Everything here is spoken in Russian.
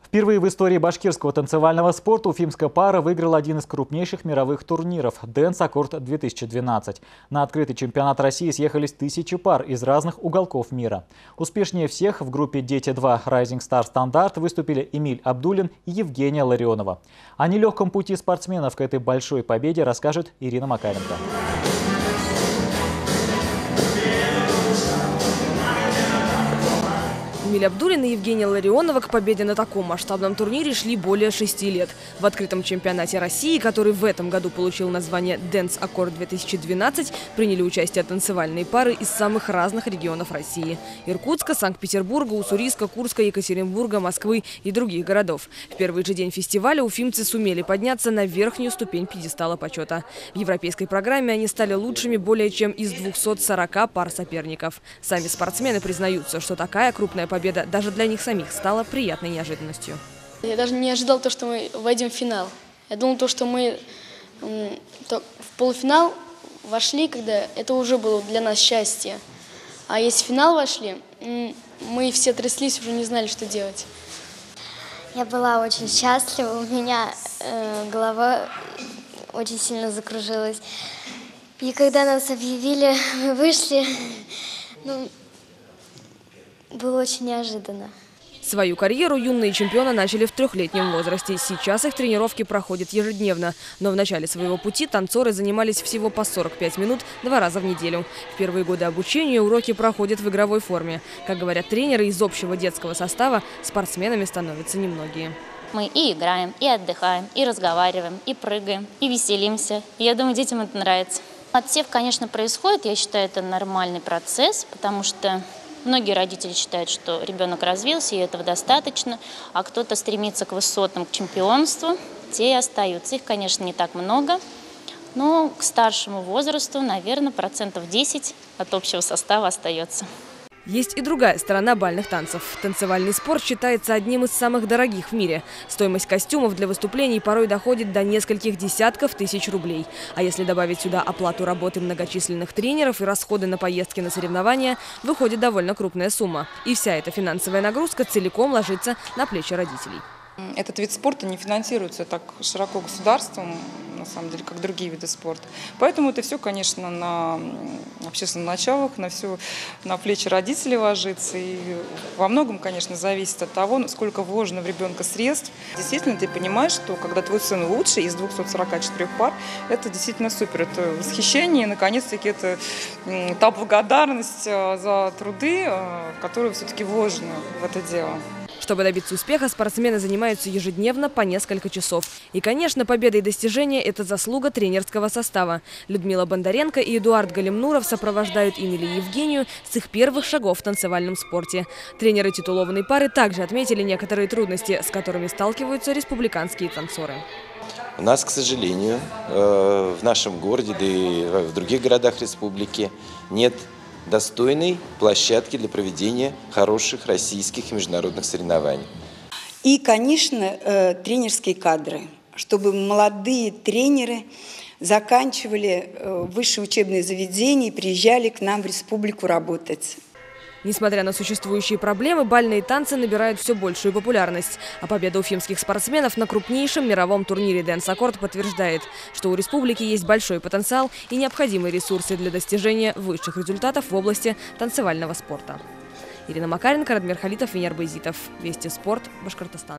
Впервые в истории башкирского танцевального спорта уфимская пара выиграла один из крупнейших мировых турниров – Dance Accord 2012. На открытый чемпионат России съехались тысячи пар из разных уголков мира. Успешнее всех в группе «Дети-2» Rising Star Стандарт выступили Эмиль Абдуллин и Евгения Ларионова. О нелегком пути спортсменов к этой большой победе расскажет Ирина Макаренко. Эмиль Абдуллин и Евгения Ларионова к победе на таком масштабном турнире шли более 6 лет. В открытом чемпионате России, который в этом году получил название Dance Accord 2012, приняли участие танцевальные пары из самых разных регионов России – Иркутска, Санкт-Петербурга, Уссурийска, Курска, Екатеринбурга, Москвы и других городов. В первый же день фестиваля уфимцы сумели подняться на верхнюю ступень пьедестала почета. В европейской программе они стали лучшими более чем из 240 пар соперников. Сами спортсмены признаются, что такая крупная победа даже для них самих стала приятной неожиданностью. Я даже не ожидал, что мы войдем в финал. Я думал, что мы в полуфинал вошли, когда это уже было для нас счастье. А если в финал вошли, мы все тряслись, уже не знали, что делать. Я была очень счастлива, у меня голова очень сильно закружилась. И когда нас объявили, мы вышли, было очень неожиданно. Свою карьеру юные чемпионы начали в 3-летнем возрасте. Сейчас их тренировки проходят ежедневно. Но в начале своего пути танцоры занимались всего по 45 минут 2 раза в неделю. В первые годы обучения уроки проходят в игровой форме. Как говорят тренеры, из общего детского состава спортсменами становятся немногие. Мы и играем, и отдыхаем, и разговариваем, и прыгаем, и веселимся. И я думаю, детям это нравится. Отсев, конечно, происходит. Я считаю, это нормальный процесс, потому что многие родители считают, что ребенок развился, и этого достаточно, а кто-то стремится к высотам, к чемпионству, те и остаются. Их, конечно, не так много, но к старшему возрасту, наверное, 10% от общего состава остается. Есть и другая сторона бальных танцев. Танцевальный спорт считается одним из самых дорогих в мире. Стоимость костюмов для выступлений порой доходит до нескольких десятков тысяч рублей. А если добавить сюда оплату работы многочисленных тренеров и расходы на поездки на соревнования, выходит довольно крупная сумма. И вся эта финансовая нагрузка целиком ложится на плечи родителей. Этот вид спорта не финансируется так широко государством, на самом деле, как другие виды спорта. Поэтому это все, конечно, на общественных началах, на плечи родителей ложится. И во многом, конечно, зависит от того, сколько вложено в ребенка средств. Действительно, ты понимаешь, что когда твой сын лучший из 244 пар, это действительно супер. Это восхищение, и, наконец-таки, это та благодарность за труды, которые все-таки вложены в это дело. Чтобы добиться успеха, спортсмены занимаются ежедневно по несколько часов. И, конечно, победа и достижения – это заслуга тренерского состава. Людмила Бондаренко и Эдуард Галимнуров сопровождают Эмили и Евгению с их первых шагов в танцевальном спорте. Тренеры титулованной пары также отметили некоторые трудности, с которыми сталкиваются республиканские танцоры. У нас, к сожалению, в нашем городе, да и в других городах республики нет достойной площадки для проведения хороших российских и международных соревнований. И, конечно, тренерские кадры, чтобы молодые тренеры заканчивали высшие учебные заведения и приезжали к нам в республику работать. Несмотря на существующие проблемы, бальные танцы набирают все большую популярность. А победа уфимских спортсменов на крупнейшем мировом турнире Dance Accord подтверждает, что у республики есть большой потенциал и необходимые ресурсы для достижения высших результатов в области танцевального спорта. Ирина Макаренко, Радмир Халитов, Венер Байзитов. Вести спорт. Башкортостан.